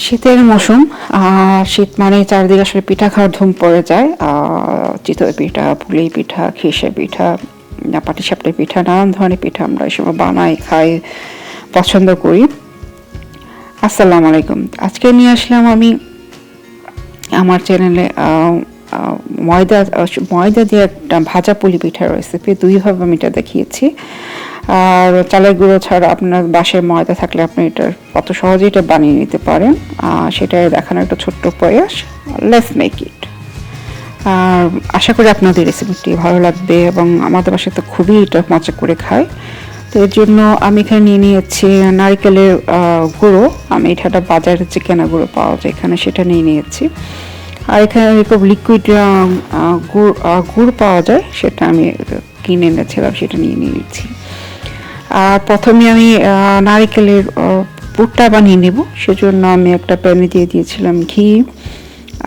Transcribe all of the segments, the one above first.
শীতের মৌসুম, শীত মানে চারিদিকে আসলে পিঠা খাওয়ার ধুম পড়ে যায়। চিতই পিঠা, পুলি পিঠা, খেসা পিঠা, পাটিসাপটা পিঠা, নানান ধরনের পিঠা আমরা এই সময় বানাই, খাই, পছন্দ করি। আসসালামু আলাইকুম। আজকে নিয়ে আসলাম আমি আমার চ্যানেলে ময়দা ময়দা দিয়ে একটা ভাজা পুলি পিঠার রেসিপি। দুইভাবে আমি এটা দেখিয়েছি। আর চালের গুঁড়ো ছাড়া আপনার বাসায় ময়দা থাকলে আপনি এটা কত সহজেই এটা বানিয়ে নিতে পারেন, সেটাই দেখানোর একটা ছোট্ট প্রয়াস। Let's make it. আর আশা করি আপনাদের রেসিপিটি ভালো লাগবে, এবং আমাদের বাসায় তো খুবই এটা মজা করে খায়। তো এর জন্য আমি এখানে নিয়ে নিয়েছি নারকেলের গুঁড়ো। আমি এটা বাজারে যে কেনা গুঁড়ো পাওয়া যায় এখানে, সেটা নিয়ে নিয়েছি। আর এখানে খুব লিকুইড গুড় পাওয়া যায়, সেটা আমি কিনে এনেছিলাম, সেটা নিয়ে নিয়েছি। আর প্রথমে আমি নারকেলের পুরটা বানিয়ে নেব। সেজন্য আমি একটা প্যানে দিয়ে দিয়েছিলাম ঘি।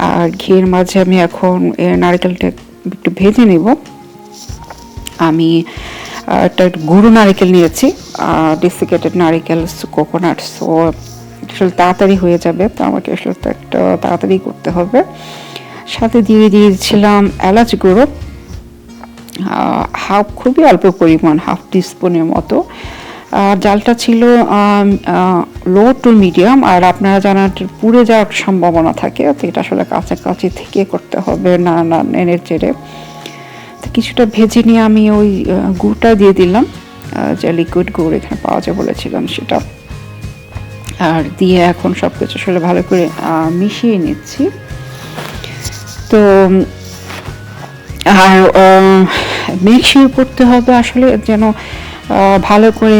আর ঘিয়ের মাঝে আমি এখন নারকেলটা একটু ভেজে নেব। আমি একটা গুঁড়ো নারকেল নিয়েছি, ডেসিকেটেড নারকেল, কোকোনাট। সো আসলে তাড়াতাড়ি হয়ে যাবে, তো আমাকে আসলে একটা তাড়াতাড়ি করতে হবে। সাথে দিয়ে দিয়েছিলাম এলাচ গুঁড়ো, খুবই অল্প পরিমাণ, হাফ টিস্পুনের মতো। জালটা ছিল লো টু মিডিয়াম। আর আপনারা জানার পুড়ে যাওয়ার সম্ভাবনা থাকে, তো এটা আসলে কাছাকাছি থেকে করতে হবে, না নেড়ে চেড়ে। তো কিছুটা ভেজে নিয়ে আমি ওই গুড়টা দিয়ে দিলাম, যে লিকুইড গুড় এখানে পাওয়া যায় বলেছিলাম সেটা। আর দিয়ে এখন সব কিছু আসলে ভালো করে মিশিয়ে নিচ্ছি। তো আর মেক শিওর করতে হবে আসলে যেন ভালো করে,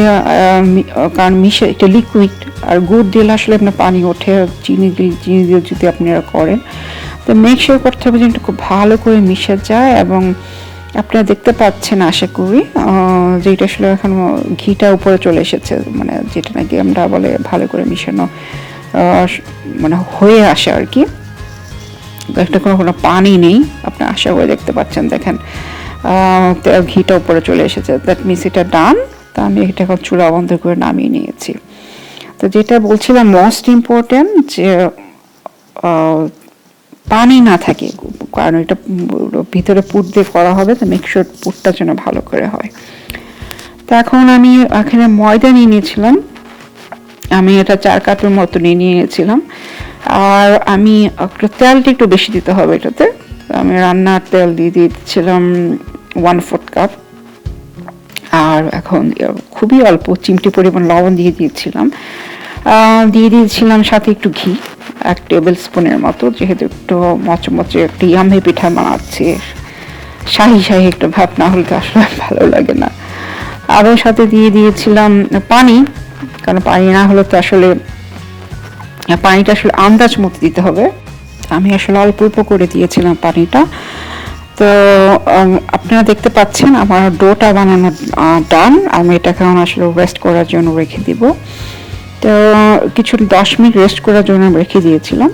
কারণ মিশে একটা লিকুইড, আর গুড় দিলে আসলে আপনার পানি ওঠে, চিনি দিয়ে যদি আপনারা করেন, তো মেক শিওর করতে হবে যেন খুব ভালো করে মিশে যায়। এবং আপনারা দেখতে পাচ্ছেন আশা করি যেটা আসলে এখন ঘিটা উপরে চলে এসেছে, মানে যেটা নাকি আমরা বলে ভালো করে মিশানো, মানে হয়ে আসে আর কি। একটা কোনো পানি নেই, আপনি আশা করে দেখতে পাচ্ছেন, দেখেন ঘিটা উপরে চলে এসেছে। দ্যাট মিনস এটা ডান। তা আমি এটা এখন চুলা বন্ধ করে নামিয়ে নিয়েছি। তো যেটা বলছিলাম মোস্ট ইম্পর্টেন্ট, যে পানি না থাকে, কারণ এটা ভিতরে পুর দিয়ে করা হবে, তো মেক শিওর পুরটা যেন ভালো করে হয়। তো এখন আমি এখানে ময়দা নিয়ে নিয়েছিলাম, আমি এটা 4 কাপের মতো নিয়ে নিয়েছিলাম। আর আমি তেলটা একটু বেশি দিতে হবে এটাতে। আমি রান্নার তেল দিয়ে দিয়েছিলাম 1/4 কাপ। আর এখন খুবই অল্প চিমটি পরিমাণ লবণ দিয়ে দিয়েছিলাম সাথে একটু ঘি, 1 টেবিল স্পুনের মতো, যেহেতু একটু মচমচে একটা ইয়ামি পিঠা বানাচ্ছি, শাহি একটু ভাব, না হলে তো আসলে ভালো লাগে না। আরও সাথে দিয়ে দিয়েছিলাম পানি, কারণ পানি না হলে তো আসলে, পানিটা আসলে আন্দাজ মতো দিতে হবে। আমি আসলে অল্প অল্প করে দিয়েছিলাম পানিটা। তো আপনারা দেখতে পাচ্ছেন আমার ডোটা বানানো ডান। আমি এটাকে আসলে রেস্ট করার জন্য রেখে দিব। তো কিছু 10 মিনিট রেস্ট করার জন্য রেখে দিয়েছিলাম।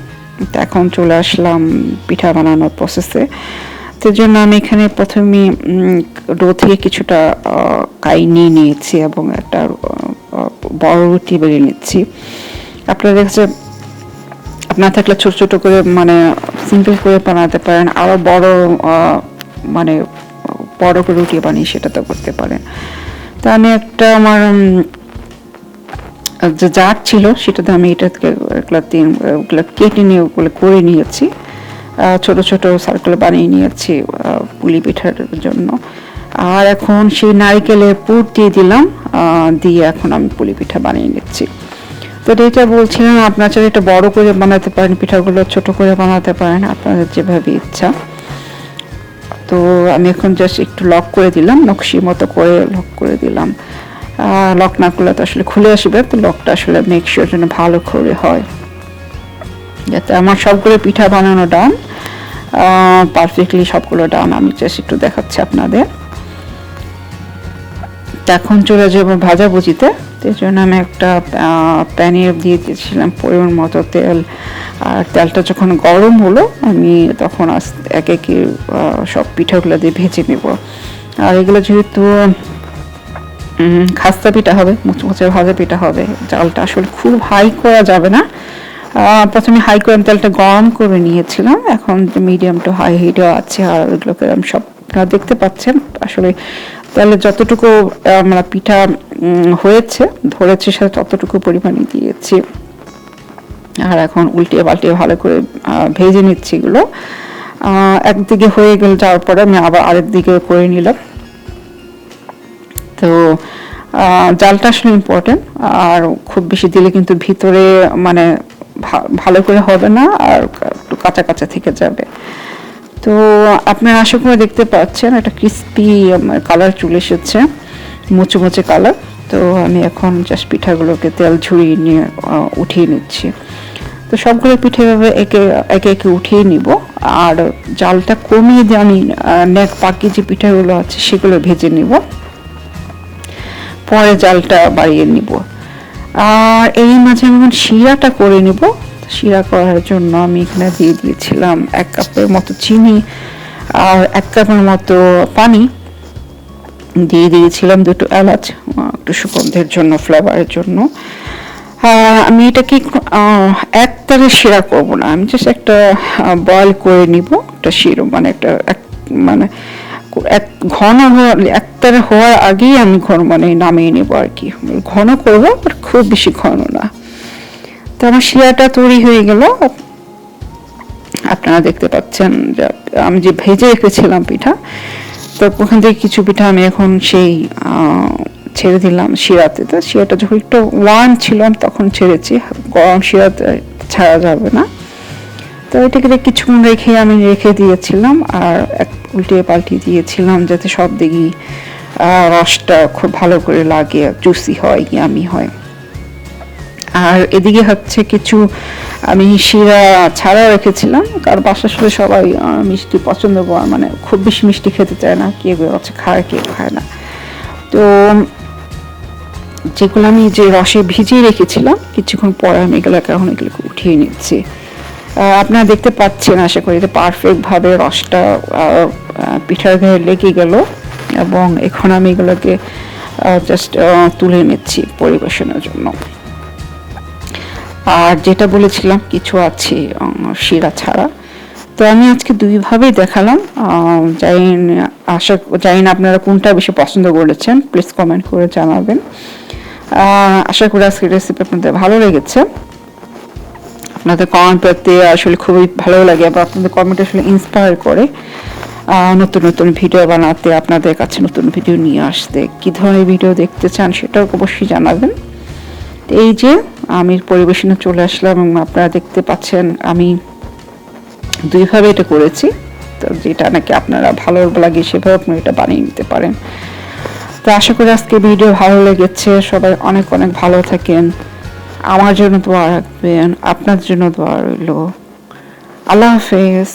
তো এখন চলে আসলাম পিঠা বানানোর প্রসেসে। তো জন্য আমি এখানে প্রথমে ডো থেকে কিছুটা কাই নিয়ে নিয়েছি এবং একটা বড় রুটি বেরিয়ে নিচ্ছি। আপনারা দেখছেন, আপনার থাকলে ছোট ছোট করে, মানে সিম্পল করে বানাতে পারেন, আরো বড় মানে বড় করে রুটি বানিয়ে সেটাতে করতে পারেন। তা আমি একটা আমার যে জার ছিল সেটাতে আমি এটাকে কেটে নিয়ে ওগুলো করে নিয়েছি, ছোট ছোট সার্কেল বানিয়ে নিয়েছি পুলি পিঠার জন্য। আর এখন সেই নারকেলের পুর দিয়ে দিলাম, দিয়ে এখন আমি পুলি পিঠা বানিয়ে নিচ্ছি। তো এটা বলছিলাম, আপনার চাইলে এটা বড় করে বানাতে পারেন, পিঠাগুলো ছোট করে বানাতে পারেন, আপনাদের যেভাবে ইচ্ছা। তো আমি এখন জাস্ট একটু লক করে দিলাম, নকশি মতো করে লক করে দিলাম। লক না করলে তো আসলে খুলে আসবে, তো লকটা আসলে মেক শিওর যেন ভালো করে হয়, যাতে আমার সবগুলো পিঠা বানানো ডান, পারফেক্টলি সবগুলো ডান। আমি জাস্ট একটু দেখাচ্ছি আপনাদের। এখন চলে যাবো ভাজাভুজিতে। এই জন্য আমি একটা প্যানে দিয়ে দিয়েছিলাম পরিমাণ মতো তেল। আর তেলটা যখন গরম হলো, আমি তখন একে একে সব পিঠাগুলো দিয়ে ভেজে নেব। আর এগুলো যেহেতু খাস্তা পিঠা হবে, মুচমুচে ভাজা পিঠা হবে, জালটা আসলে খুব হাই করা যাবে না, প্রথমে হাই করে তেলটা গরম করে নিয়েছিলাম, এখন মিডিয়াম টু হাই হিটে আছে। আর ওইগুলোকে আমি সব দেখতে পাচ্ছেন আসলে তাহলে যতটুকু আমরা পিঠা হয়েছে ধরেছে সাথে ততটুকু পরিমাণে দিয়েছি। আর এখন উল্টিয়ে পাল্টিয়ে ভালো করে ভেজে নিচ্ছি এগুলো। একদিকে হয়ে গেল যাওয়ার পরে আমি আবার আরেক দিকে করে নিলাম। তো জালটা আসলে ইম্পর্টেন্ট, আর খুব বেশি দিলে কিন্তু ভিতরে মানে ভালো করে হবে না, আর একটু কাঁচা কাঁচা থেকে যাবে। তো আপনারা আশা করে দেখতে পাচ্ছেন একটা ক্রিস্পি কালার চলে এসেছে, মুচমুচে কালার। তো আমি এখন জাস্ট পিঠাগুলোকে তেল ঝরিয়ে নিয়ে উঠিয়ে নিচ্ছি। তো সবগুলো পিঠে এভাবে একে একে উঠিয়ে নিব, আর জালটা কমিয়ে দিয়ে আমি নেক বাকি যে পিঠাগুলো আছে সেগুলো ভেজে নিব, পরে জালটা বাড়িয়ে নিব। আর এই মাঝে আমি শিরাটা করে নিব। শিরা করার জন্য আমি এখানে দিয়ে দিয়েছিলাম 1 কাপের মতো চিনি আর 1 কাপের মতো পানি, দিয়ে দিয়েছিলাম 2টো এলাচ একটু সুগন্ধের জন্য, ফ্লেভারের জন্য। আমি এটাকে একতারে শিরা করব না, আমি জাস্ট একটা বয়েল করে নিব একটা শিরা, মানে একটা মানে ঘন একতারে হওয়ার আগেই আমি মানে নামিয়ে নেব আর কি, ঘন করবো বাট খুব বেশি ঘন না। তো আমার শিরাটা তৈরি হয়ে গেল, আপনারা দেখতে পাচ্ছেন যে আমি যে ভেজে রেখেছিলাম পিঠা, তো ওখান থেকে কিছু পিঠা আমি এখন সেই ছেড়ে দিলাম শিরাতে। তো শিরাটা যখন একটু ওয়ার্ম ছিলাম তখন ছেড়েছি, গরম শিরাতে ছাড়া যাবে না। তো এটাকে কিছুক্ষণ রেখে দিয়েছিলাম, আর উল্টিয়ে পাল্টিয়ে দিয়েছিলাম যাতে সব দিকেই রসটা খুব ভালো করে লাগে, জুসি হয়, ইয়ামি হয়। আর এদিকে হচ্ছে কিছু আমি শিরা ছাড়া রেখেছিলাম, কারণ বাসা আসলে সবাই মিষ্টি পছন্দ করে, মানে খুব বেশি মিষ্টি খেতে চায় না, কেউ হচ্ছে খায় কেউ খায় না। তো যেগুলো আমি যে রসে ভিজিয়ে রেখেছিলাম কিছুক্ষণ পরে আমি এগুলোকে উঠিয়ে নিচ্ছি। আপনারা দেখতে পাচ্ছেন আশা করি যে পারফেক্ট ভাবে রসটা পিঠার গায়ে লেগে গেল, এবং এখন আমি এগুলোকে জাস্ট তুলে নিচ্ছি পরিবেশনের জন্য। আর যেটা বলেছিলাম কিছু আছে শিরা ছাড়া, তো আমি আজকে দুইভাবেই দেখালাম। জানি না আপনারা কোনটা বেশি পছন্দ করেছেন, প্লিজ কমেন্ট করে জানাবেন। আশা করি আজকের রেসিপি আপনাদের ভালো লেগেছে। আপনাদের কমেন্ট পেতে আসলে খুবই ভালো লাগে, এবং আপনাদের কমেন্ট আসলে ইন্সপায়ার করে নতুন নতুন ভিডিও বানাতে, আপনাদের কাছে নতুন ভিডিও নিয়ে আসতে। কি ধরনের ভিডিও দেখতে চান সেটাও অবশ্যই জানাবেন। এই যে আমি পরিবেশনে চলে আসলাম, এবং আপনারা দেখতে পাচ্ছেন আমি দুইভাবে এটা করেছি। তো যেটা নাকি আপনারা ভালো লাগে সেভাবে আপনারা এটা বানিয়ে নিতে পারেন। তো আশা করি আজকে ভিডিও ভালো লেগেছে। সবাই অনেক অনেক ভালো থাকেন, আমার জন্য দোয়া রাখবেন, আপনার জন্য দোয়া রইল। আল্লাহ হাফেজ।